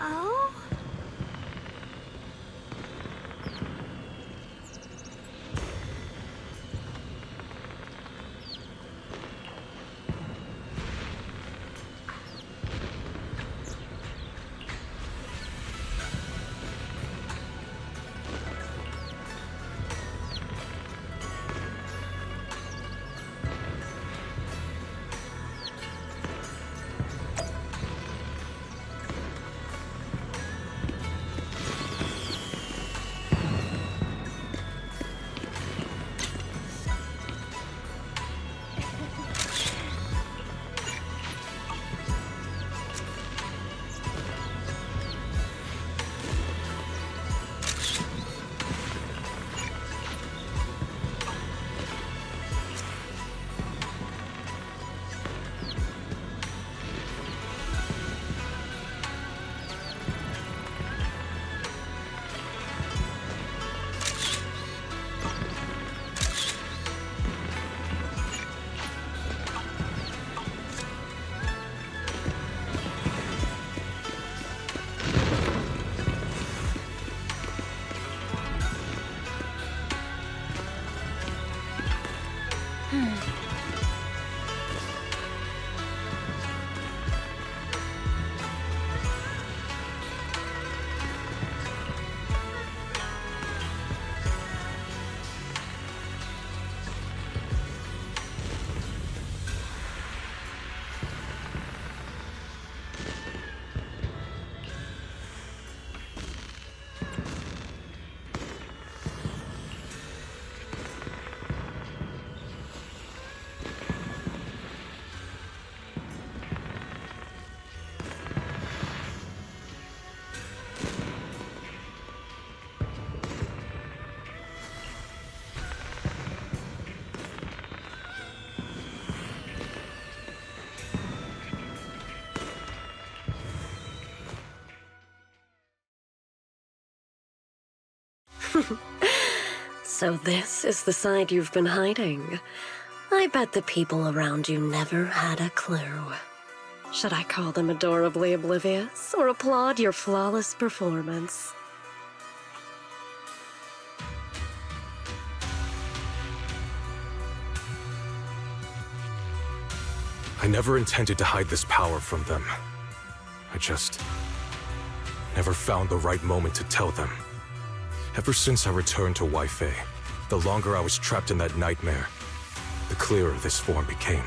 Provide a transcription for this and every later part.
Oh? So this is the side you've been hiding. I bet the people around you never had a clue. Should I call them adorably oblivious, or applaud your flawless performance? I never intended to hide this power from them. I just never found the right moment to tell them. Ever since I returned to Wi-Fi, the longer I was trapped in that nightmare, the clearer this form became.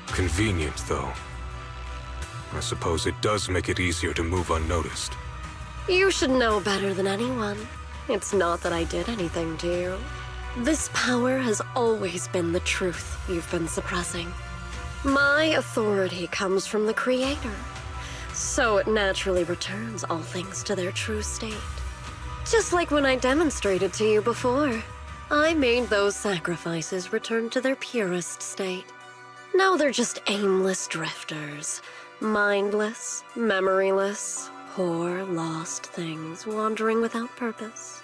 Convenient, though. I suppose it does make it easier to move unnoticed. You should know better than anyone. It's not that I did anything to you. This power has always been the truth you've been suppressing. My authority comes from the Creator, so it naturally returns all things to their true state. Just like when I demonstrated to you before, I made those sacrifices return to their purest state. Now they're just aimless drifters, mindless, memoryless, poor, lost things wandering without purpose.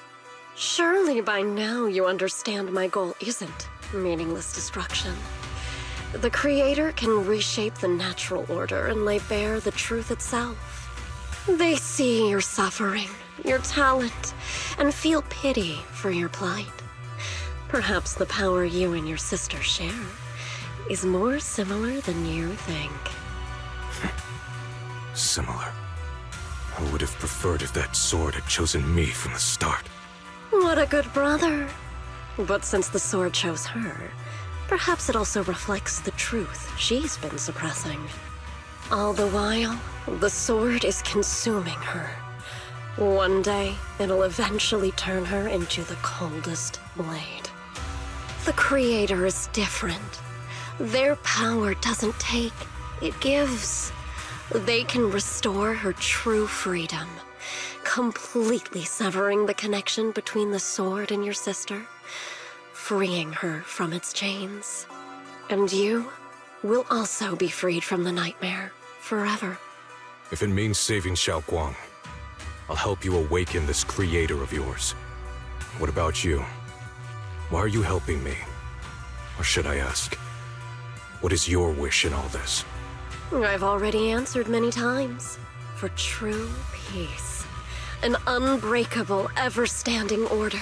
Surely by now you understand my goal isn't meaningless destruction. The Creator can reshape the natural order and lay bare the truth itself. They see your suffering, your talent, and feel pity for your plight. Perhaps the power you and your sister share is more similar than you think. Similar. I would have preferred if that sword had chosen me from the start. What a good brother. But since the sword chose her, perhaps it also reflects the truth she's been suppressing. All the while, the sword is consuming her. One day, it'll eventually turn her into the coldest blade. The Creator is different. Their power doesn't take, it gives. They can restore her true freedom, completely severing the connection between the sword and your sister, freeing her from its chains. And you will also be freed from the nightmare forever. If it means saving Xiaoguang, I'll help you awaken this creator of yours. What about you? Why are you helping me? Or should I ask, What is your wish in all this? I've already answered many times. For true peace. An unbreakable, ever-standing order.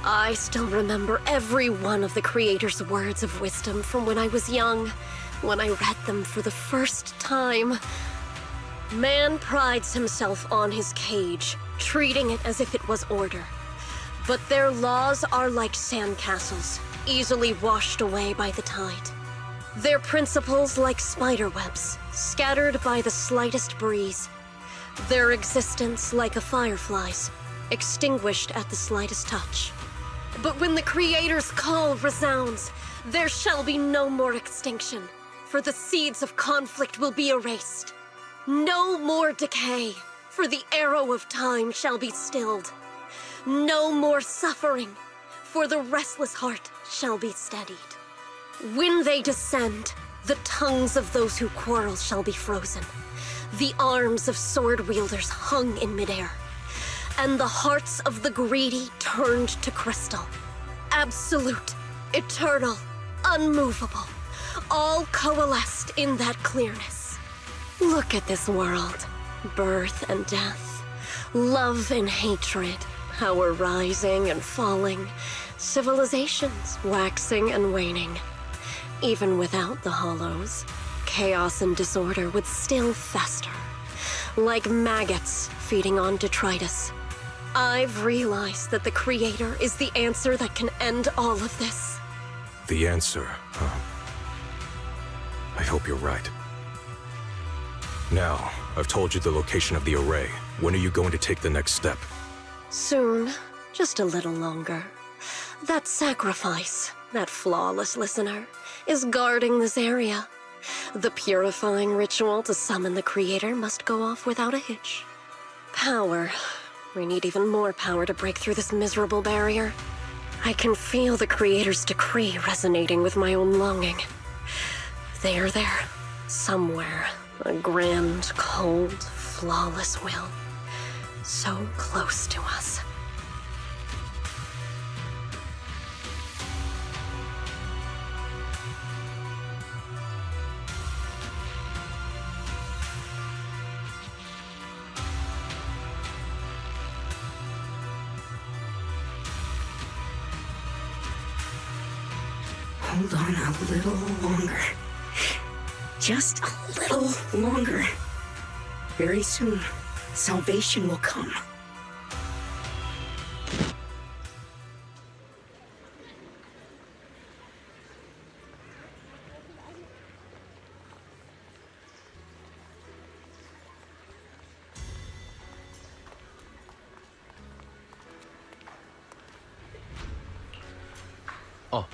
I still remember every one of the Creator's words of wisdom from when I was young, when I read them for the first time. Man prides himself on his cage, treating it as if it was order. But their laws are like sandcastles, easily washed away by the tide. Their principles like spiderwebs, scattered by the slightest breeze. Their existence like a firefly's, extinguished at the slightest touch. But when the Creator's call resounds, there shall be no more extinction, for the seeds of conflict will be erased. No more decay, for the arrow of time shall be stilled. No more suffering, for the restless heart shall be steadied. When they descend, the tongues of those who quarrel shall be frozen, the arms of sword wielders hung in midair, and the hearts of the greedy turned to crystal. Absolute, eternal, unmovable, all coalesced in that clearness. Look at this world, birth and death, love and hatred, power rising and falling, civilizations waxing and waning. Even without the hollows, chaos and disorder would still fester, like maggots feeding on detritus. I've realized that the Creator is the answer that can end all of this. The answer, huh? I hope you're right. Now, I've told you the location of the array. When are you going to take the next step? Soon, just a little longer. That sacrifice, that flawless listener, is guarding this area. The purifying ritual to summon the Creator must go off without a hitch. Power. We need even more power to break through this miserable barrier. I can feel the Creator's decree resonating with my own longing. They are there, somewhere. A grand, cold, flawless will. So close to us. Hold on a little longer. Just a little longer. Very soon, salvation will come. Oh.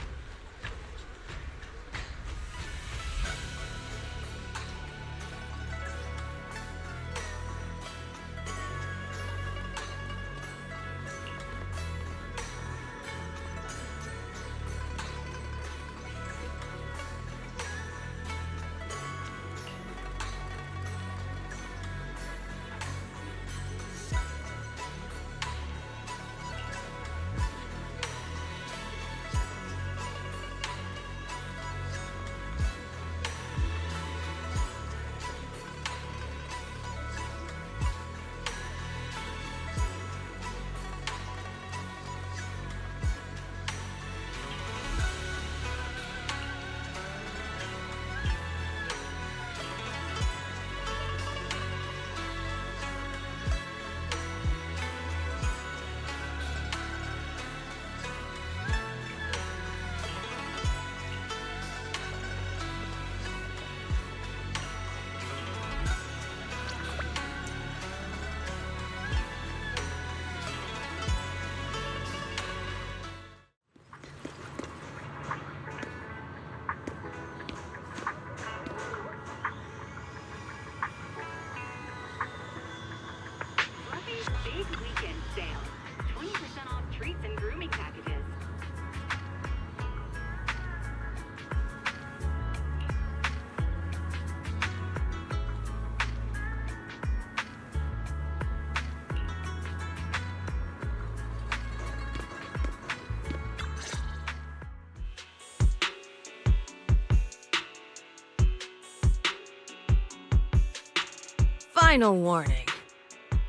Final warning.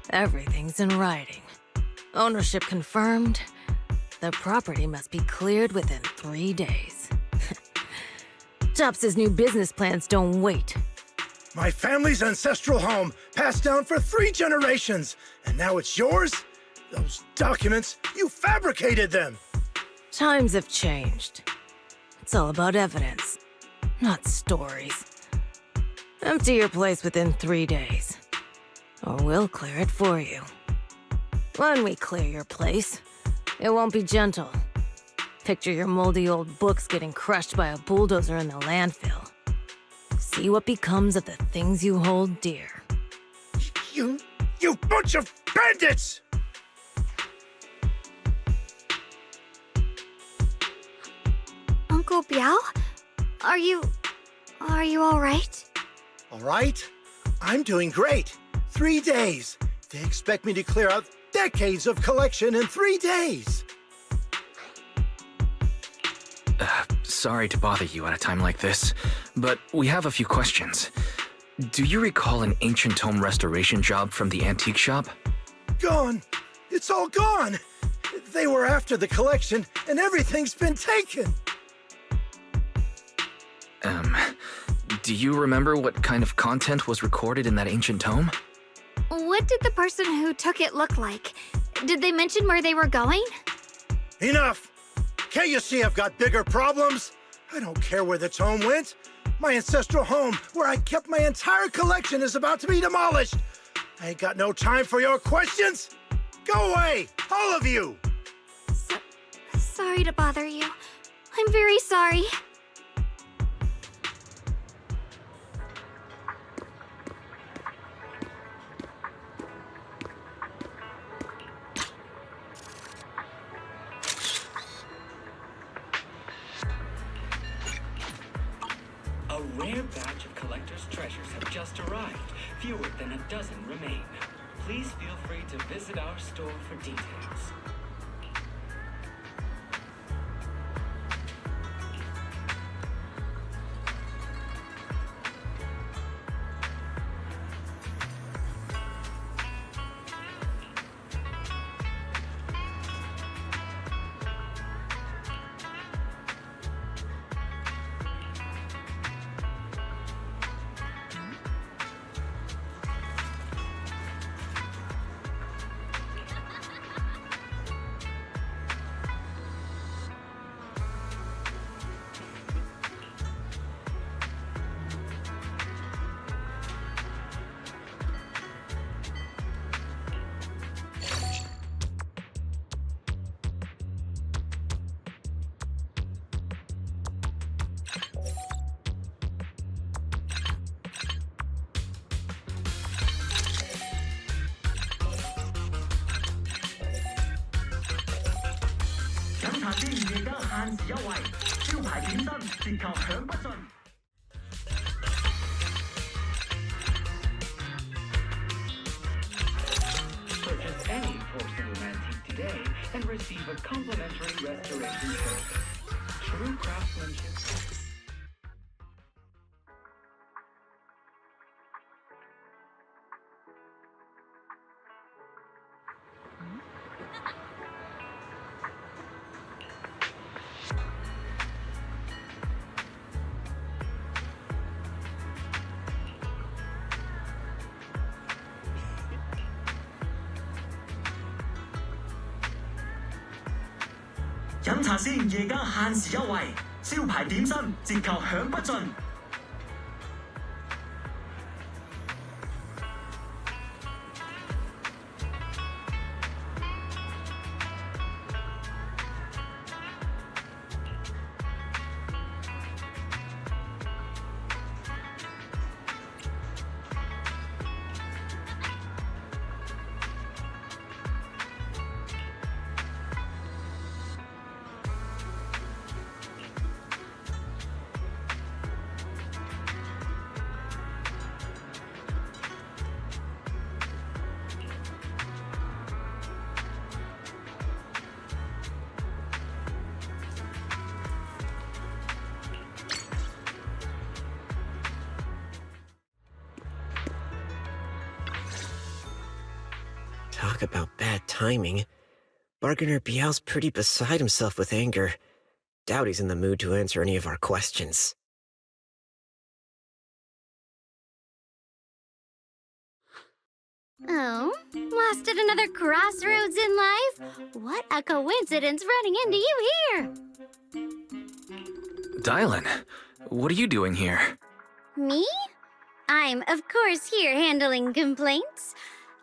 Everything's in writing. Ownership confirmed. The property must be cleared within 3 days. Tops' new business plans don't wait. My family's ancestral home, passed down for 3 generations, and now it's yours? Those documents, you fabricated them! Times have changed. It's all about evidence, not stories. Empty your place within 3 days, or we'll clear it for you. When we clear your place, it won't be gentle. Picture your moldy old books getting crushed by a bulldozer in the landfill. See what becomes of the things you hold dear. You bunch of bandits! Uncle Biao? Are you all right? All right? I'm doing great. 3 days. They expect me to clear out decades of collection in 3 days. Sorry to bother you at a time like this, but we have a few questions. Do you recall an ancient tome restoration job from the antique shop? Gone. It's all gone. They were after the collection, and everything's been taken. Do you remember what kind of content was recorded in that ancient tome? What did the person who took it look like? Did they mention where they were going? Enough! Can't you see I've got bigger problems? I don't care where the tome went. My ancestral home, where I kept my entire collection, is about to be demolished. I ain't got no time for your questions. Go away, all of you! Sorry to bother you. I'm very sorry. A rare batch of collector's treasures have just arrived. Fewer than a dozen remain. Please feel free to visit our store for details. Purchase any porcelain antique today and receive a complimentary restoration service. True craftsmanship.飲茶先，夜間限時優惠，招牌點心折扣享不盡。about bad timing. Bargainer Biao's pretty beside himself with anger. Doubt he's in the mood to answer any of our questions. Oh, lost at another crossroads in life? What a coincidence running into you here! Dialyn, what are you doing here? Me? I'm, of course, here handling complaints.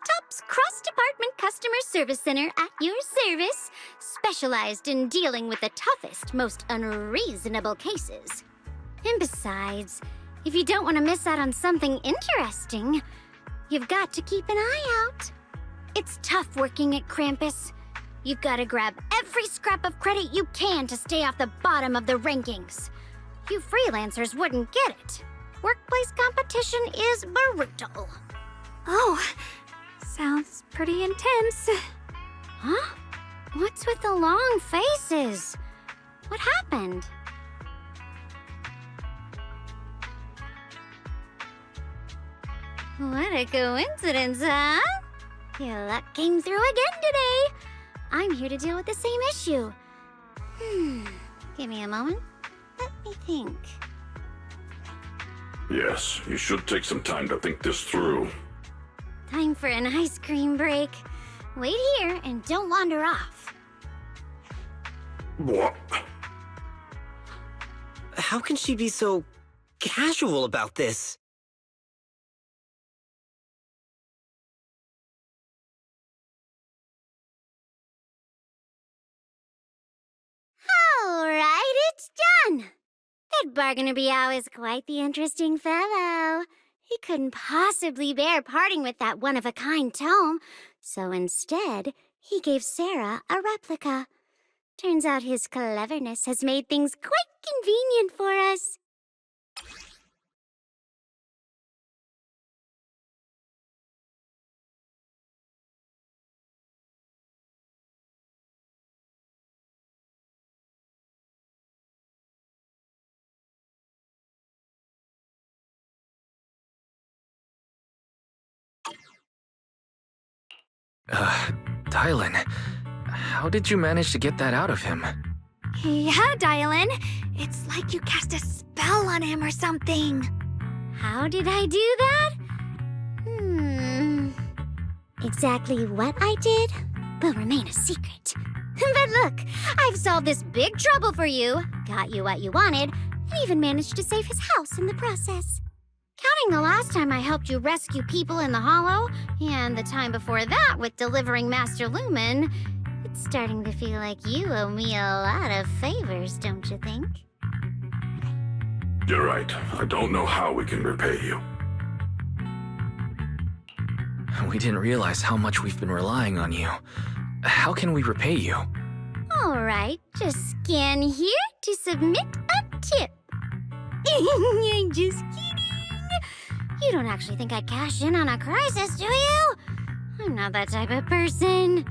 TOP's cross-department customer service center at your service, specialized in dealing with the toughest, most unreasonable cases. And besides, if you don't want to miss out on something interesting, you've got to keep an eye out. It's tough working at Krampus. You've got to grab every scrap of credit you can to stay off the bottom of the rankings. You freelancers wouldn't get it. Workplace competition is brutal. Oh, sounds pretty intense. Huh? What's with the long faces? What happened? What a coincidence, huh? Your luck came through again today. I'm here to deal with the same issue. Give me a moment. Let me think. Yes, you should take some time to think this through. Time for an ice cream break. Wait here and don't wander off. What? How can she be so casual about this? All right, it's done. That Bargainer Biao is quite the interesting fellow. He couldn't possibly bear parting with that one-of-a-kind tome, so instead, he gave Sarah a replica. Turns out his cleverness has made things quite convenient for us. Dialyn, how did you manage to get that out of him? Yeah, Dialyn. It's like you cast a spell on him or something. How did I do that? Exactly what I did will remain a secret. But look, I've solved this big trouble for you, got you what you wanted, and even managed to save his house in the process. Counting the last time I helped you rescue people in the Hollow, and the time before that with delivering Master Lumen, it's starting to feel like you owe me a lot of favors, don't you think? You're right. I don't know how we can repay you. We didn't realize how much we've been relying on you. How can we repay you? All right, just scan here to submit a tip. I'm just kidding. You don't actually think I'd cash in on a crisis, do you? I'm not that type of person.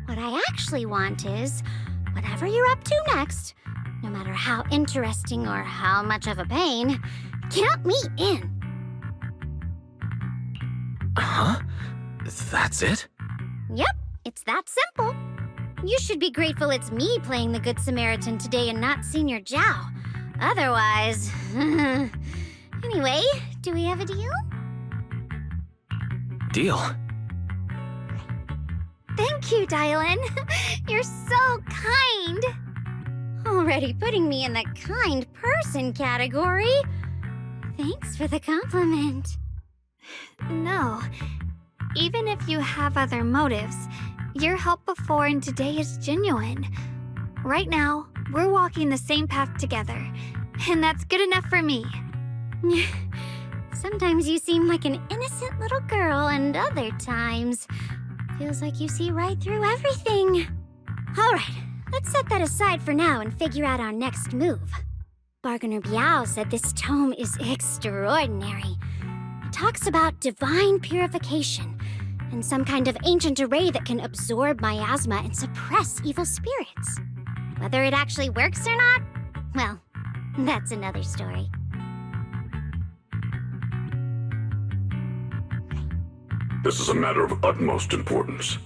What I actually want is, whatever you're up to next, no matter how interesting or how much of a pain, count me in. Huh? That's it? Yep, it's that simple. You should be grateful it's me playing the Good Samaritan today and not Senior Zhao. Otherwise... Anyway, do we have a deal? Deal? Thank you, Dialyn. You're so kind. Already putting me in the kind person category. Thanks for the compliment. No. Even if you have other motives, your help before and today is genuine. Right now, we're walking the same path together, and that's good enough for me. Sometimes you seem like an innocent little girl, and other times, feels like you see right through everything. All right, let's set that aside for now and figure out our next move. Bargainer Biao said this tome is extraordinary. It talks about divine purification and some kind of ancient array that can absorb miasma and suppress evil spirits. Whether it actually works or not, well, that's another story. This is a matter of utmost importance.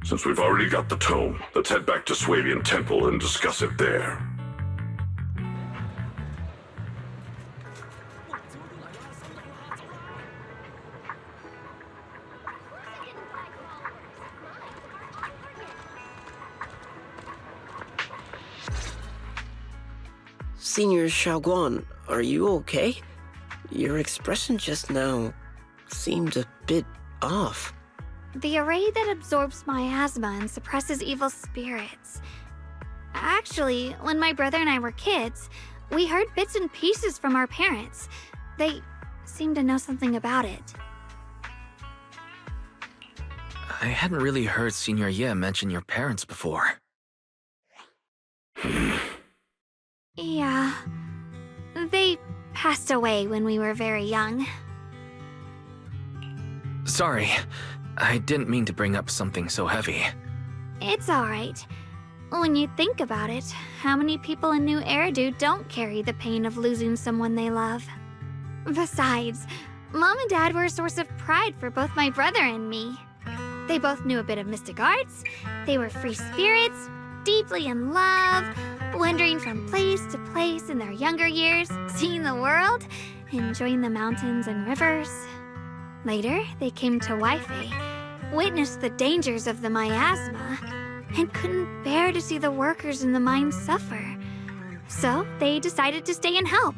Since we've already got the tome, let's head back to Swabian Temple and discuss it there. Senior Xiaoguan, are you okay? Your expression just now seemed a bit off. The array that absorbs miasma and suppresses evil spirits. Actually, when my brother and I were kids, we heard bits and pieces from our parents. They seemed to know something about it. I hadn't really heard Senior Ye mention your parents before. Yeah. They passed away when we were very young. Sorry, I didn't mean to bring up something so heavy. It's alright. When you think about it, how many people in New Eridu don't carry the pain of losing someone they love? Besides, Mom and Dad were a source of pride for both my brother and me. They both knew a bit of mystic arts, they were free spirits, deeply in love, wandering from place to place in their younger years, seeing the world, enjoying the mountains and rivers. Later, they came to Wi-Fi, witnessed the dangers of the miasma, and couldn't bear to see the workers in the mines suffer. So they decided to stay and help.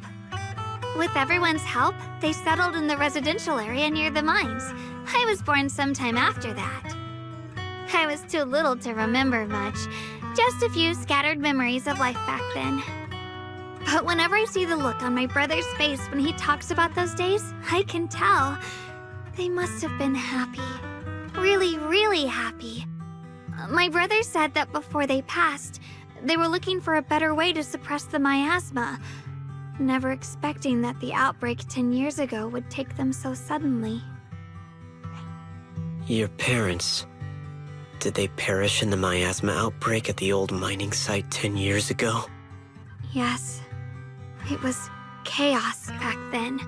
With everyone's help, they settled in the residential area near the mines. I was born sometime after that. I was too little to remember much, just a few scattered memories of life back then. But whenever I see the look on my brother's face when he talks about those days, I can tell. They must have been happy. Really, really happy. My brother said that before they passed, they were looking for a better way to suppress the miasma, never expecting that the outbreak 10 years ago would take them so suddenly. Your parents, did they perish in the miasma outbreak at the old mining site 10 years ago? Yes. It was chaos back then.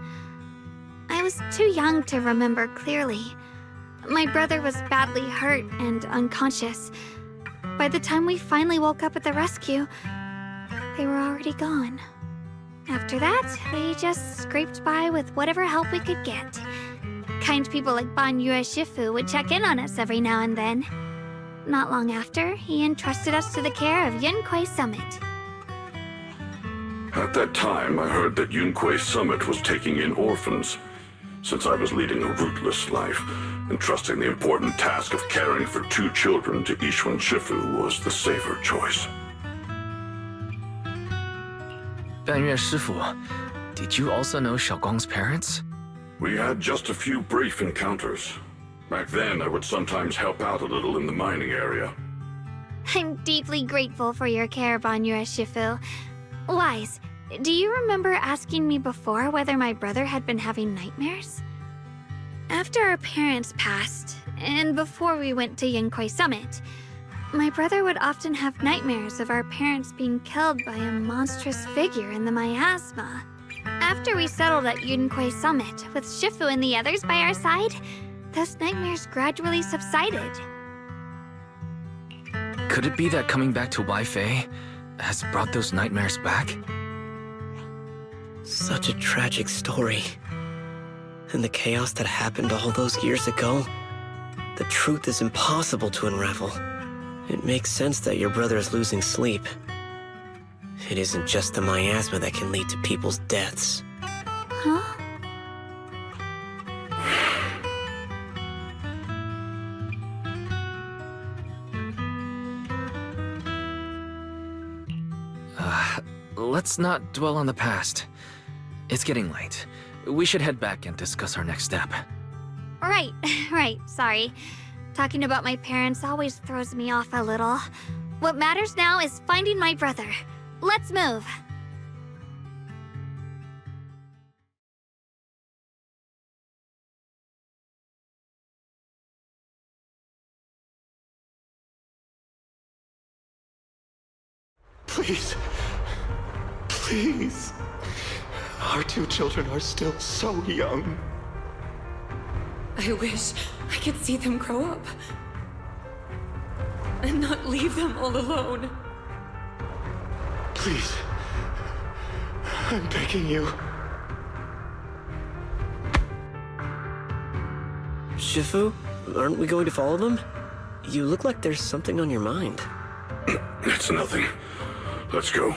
I was too young to remember clearly. My brother was badly hurt and unconscious. By the time we finally woke up at the rescue, they were already gone. After that, we just scraped by with whatever help we could get. Kind people like Ban Yue Shifu would check in on us every now and then. Not long after, he entrusted us to the care of Yunquei Summit. At that time, I heard that Yunquei Summit was taking in orphans. Since I was leading a rootless life, entrusting the important task of caring for 2 children to Yixuan Shifu was the safer choice. Banyue Shifu, did you also know Xiaoguang's parents? We had just a few brief encounters. Back then, I would sometimes help out a little in the mining area. I'm deeply grateful for your care, Banyue Shifu. Wise, do you remember asking me before whether my brother had been having nightmares? After our parents passed, and before we went to Yunquei Summit, my brother would often have nightmares of our parents being killed by a monstrous figure in the miasma. After we settled at Yunquei Summit, with Shifu and the others by our side, those nightmares gradually subsided. Could it be that coming back to Wi-Fi has brought those nightmares back? Such a tragic story. And the chaos that happened all those years ago, the truth is impossible to unravel. It makes sense that your brother is losing sleep. It isn't just the miasma that can lead to people's deaths. Huh? Let's not dwell on the past. It's getting late. We should head back and discuss our next step. Right, sorry. Talking about my parents always throws me off a little. What matters now is finding my brother. Let's move. Please. Please. Our 2 children are still so young. I wish I could see them grow up. and not leave them all alone. Please. I'm begging you. Shifu, aren't we going to follow them? You look like there's something on your mind. It's nothing. Let's go.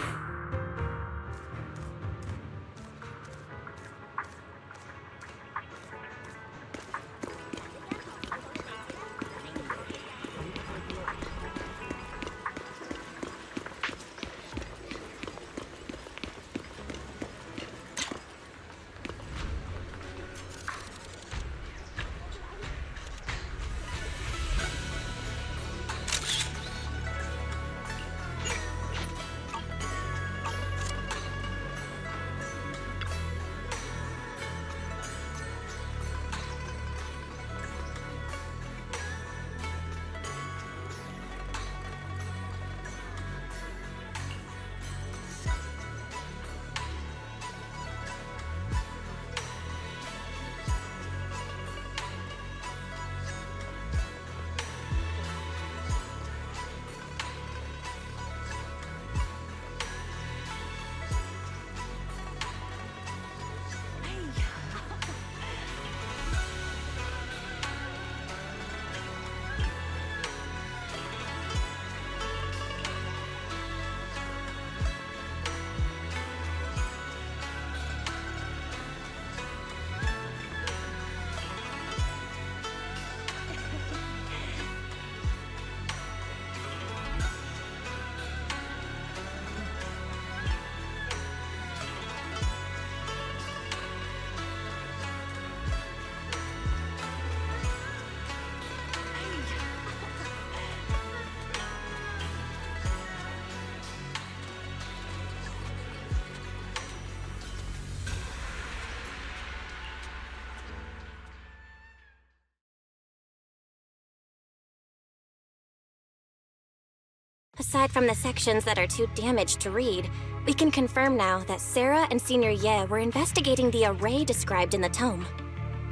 Aside from the sections that are too damaged to read, we can confirm now that Sarah and Senior Ye were investigating the array described in the tome.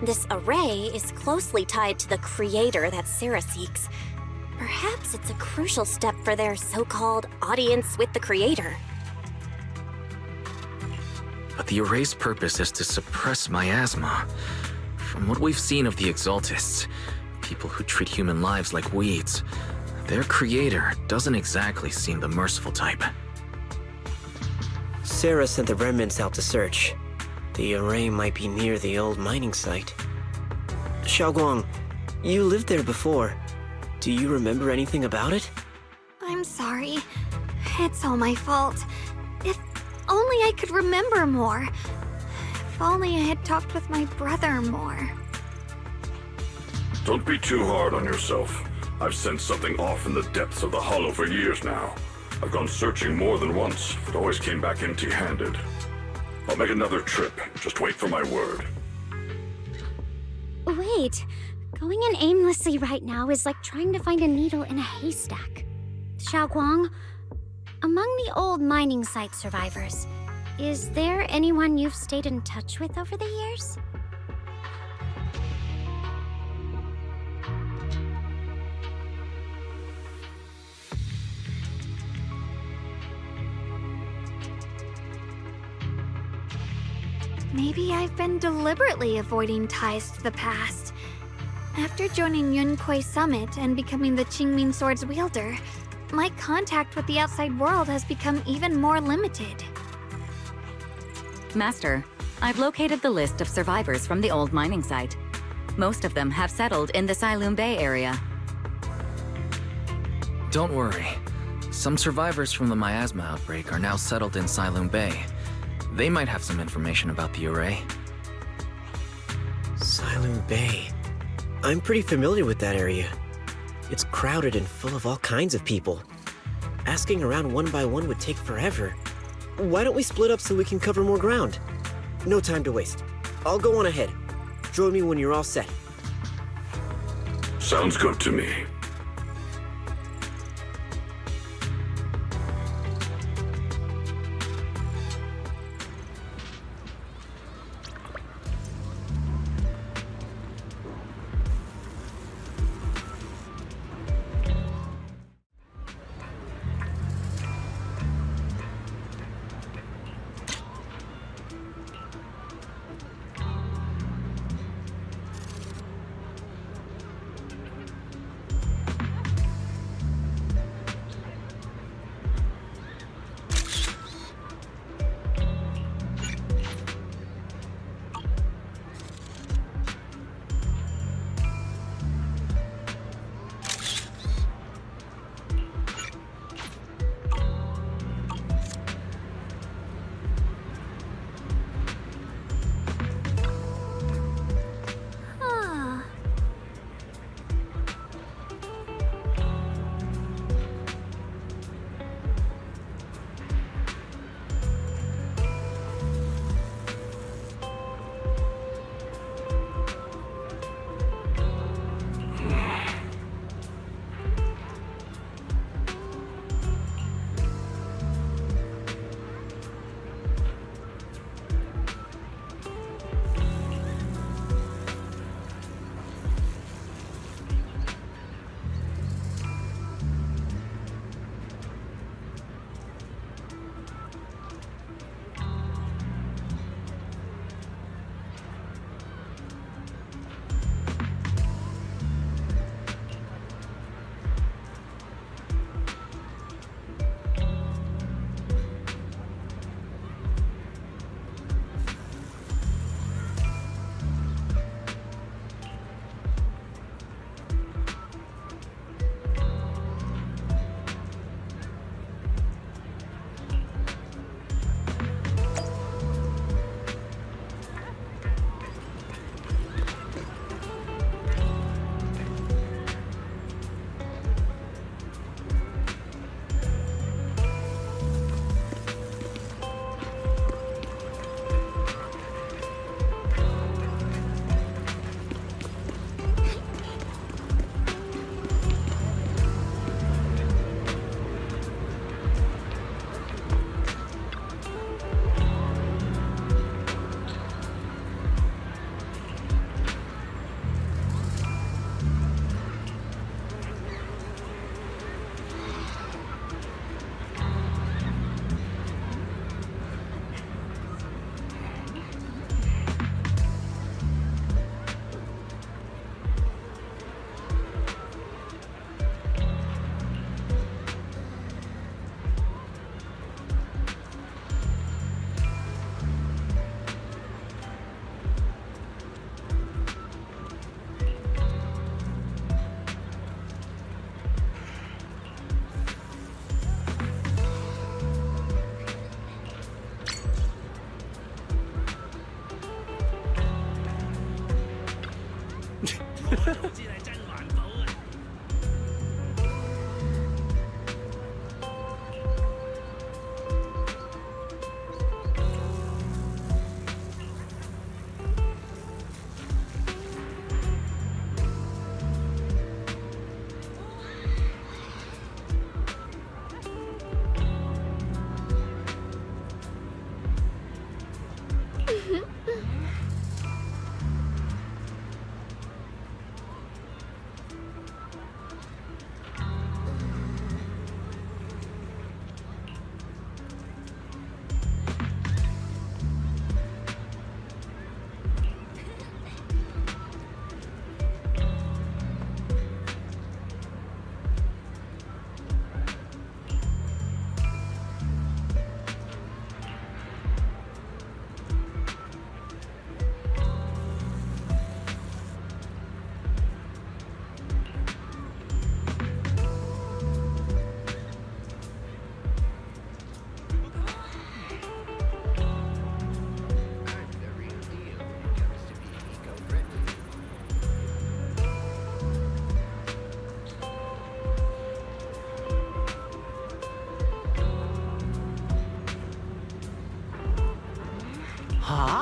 This array is closely tied to the creator that Sarah seeks. Perhaps it's a crucial step for their so-called audience with the creator. But the array's purpose is to suppress miasma. From what we've seen of the Exaltists, people who treat human lives like weeds, their creator doesn't exactly seem the merciful type. Sarah sent the remnants out to search. The array might be near the old mining site. Xiaoguang, you lived there before. Do you remember anything about it? I'm sorry. It's all my fault. If only I could remember more. If only I had talked with my brother more. Don't be too hard on yourself. I've sensed something off in the depths of the hollow for years now. I've gone searching more than once, but always came back empty-handed. I'll make another trip. Just wait for my word. Wait. Going in aimlessly right now is like trying to find a needle in a haystack. Xiaoguang, among the old mining site survivors, is there anyone you've stayed in touch with over the years? Maybe I've been deliberately avoiding ties to the past. After joining Yunquei Summit and becoming the Qingming Sword's wielder, my contact with the outside world has become even more limited. Master, I've located the list of survivors from the old mining site. Most of them have settled in the Silum Bay area. Don't worry. Some survivors from the miasma outbreak are now settled in Silum Bay. They might have some information about the array. Silum Bay. I'm pretty familiar with that area. It's crowded and full of all kinds of people. Asking around one by one would take forever. Why don't we split up so we can cover more ground? No time to waste. I'll go on ahead. Join me when you're all set. Sounds good to me. Huh?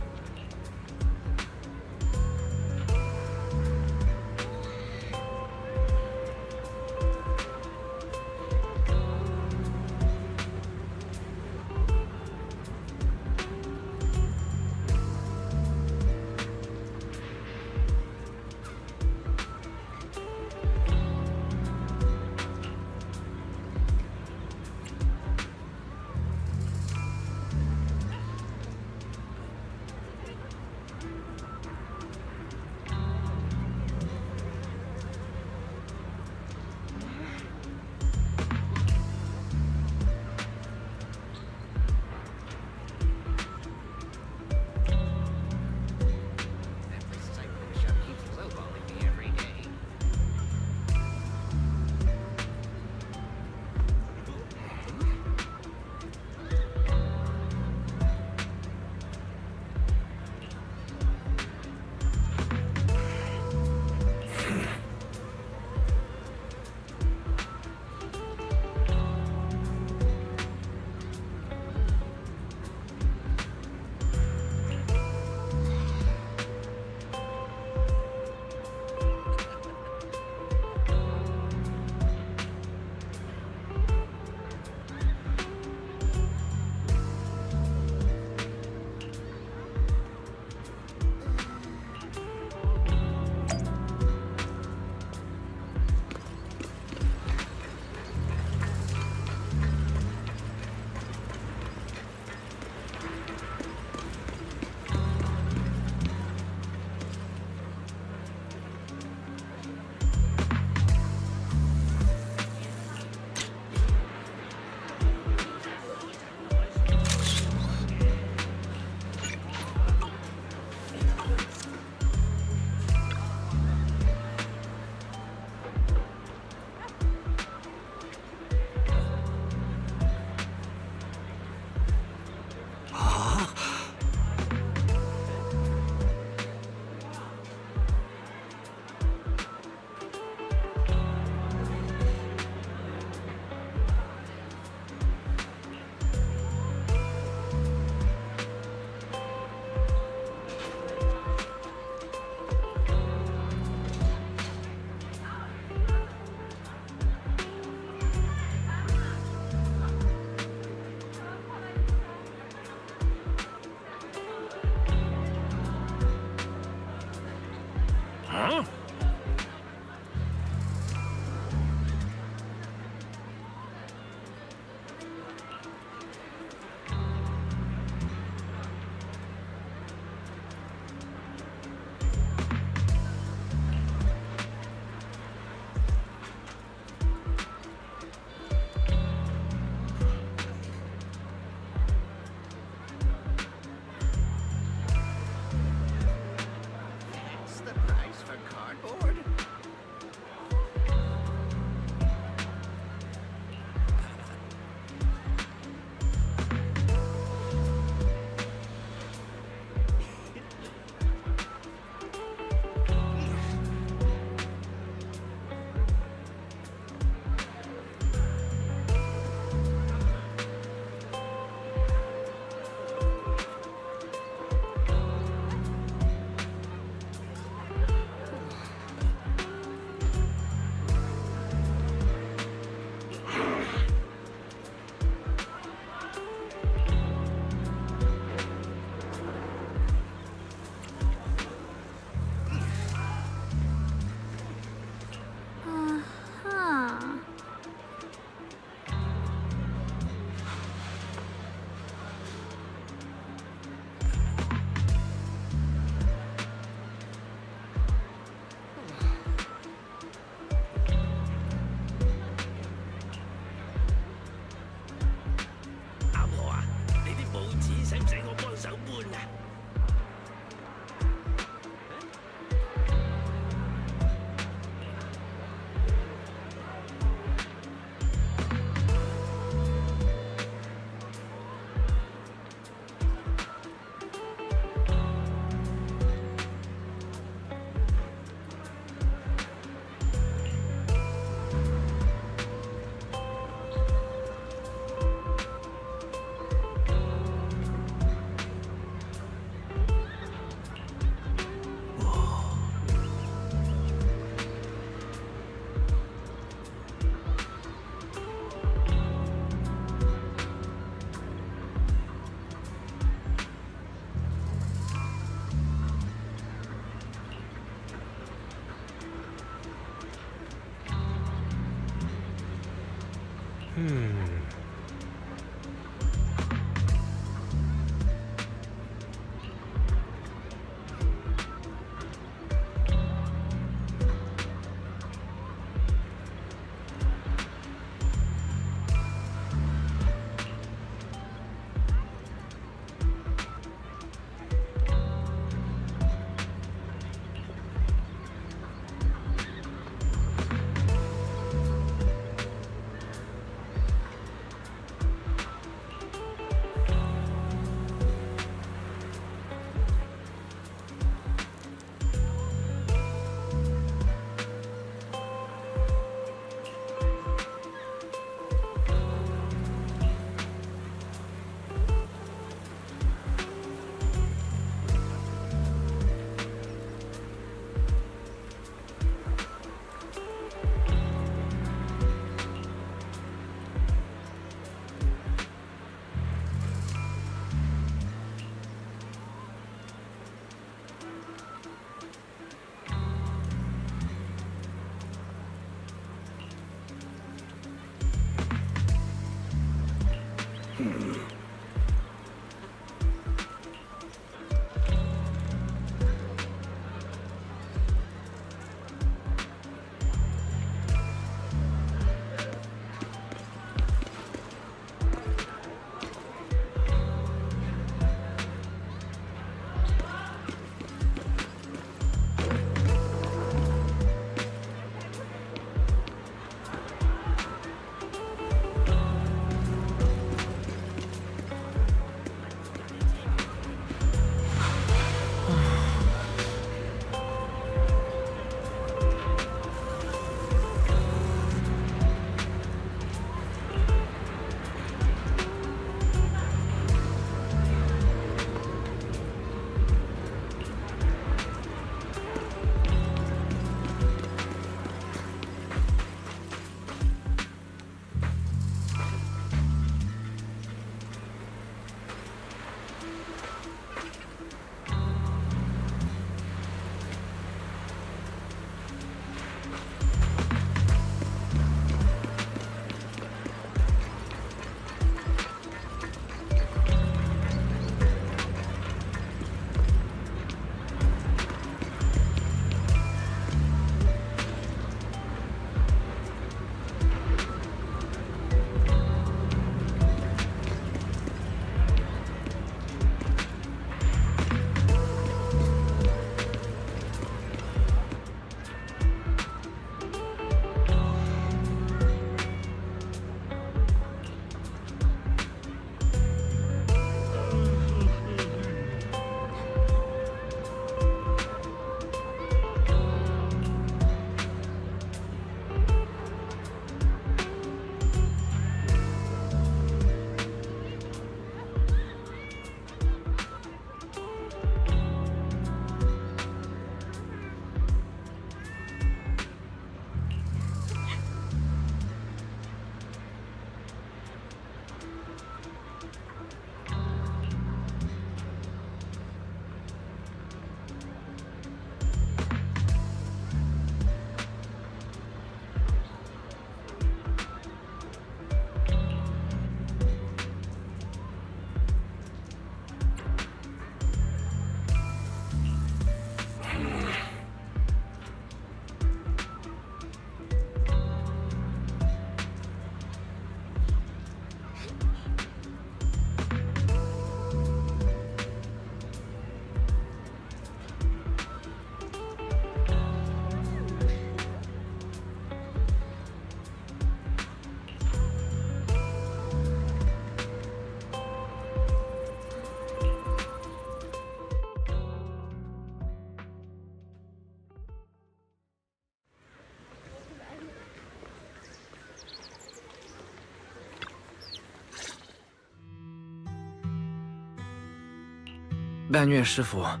Banyue Shifu,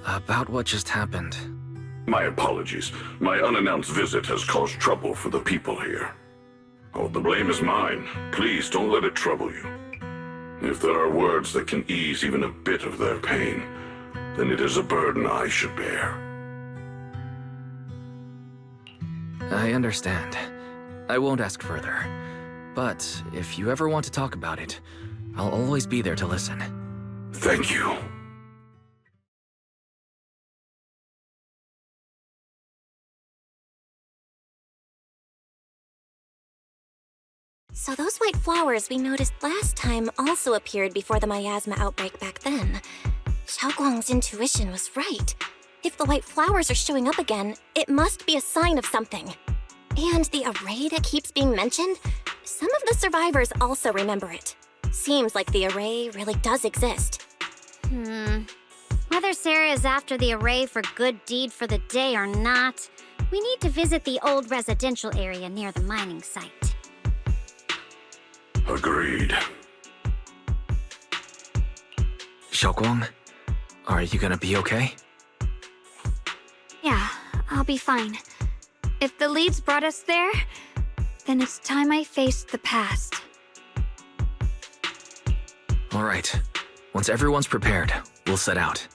about what just happened. My apologies. My unannounced visit has caused trouble for the people here. Oh, the blame is mine. Please don't let it trouble you. If there are words that can ease even a bit of their pain, then it is a burden I should bear. I understand. I won't ask further. But if you ever want to talk about it, I'll always be there to listen. Thank you. So those white flowers we noticed last time also appeared before the miasma outbreak back then. Xiaoguang's intuition was right. If the white flowers are showing up again, it must be a sign of something. And the array that keeps being mentioned, some of the survivors also remember it. Seems like the array really does exist. Whether Sarah is after the array for good deed for the day or not, we need to visit the old residential area near the mining site. Agreed. Xiaoguang, are you gonna be okay? Yeah, I'll be fine. If the leads brought us there, then it's time I faced the past. All right. Once everyone's prepared, we'll set out.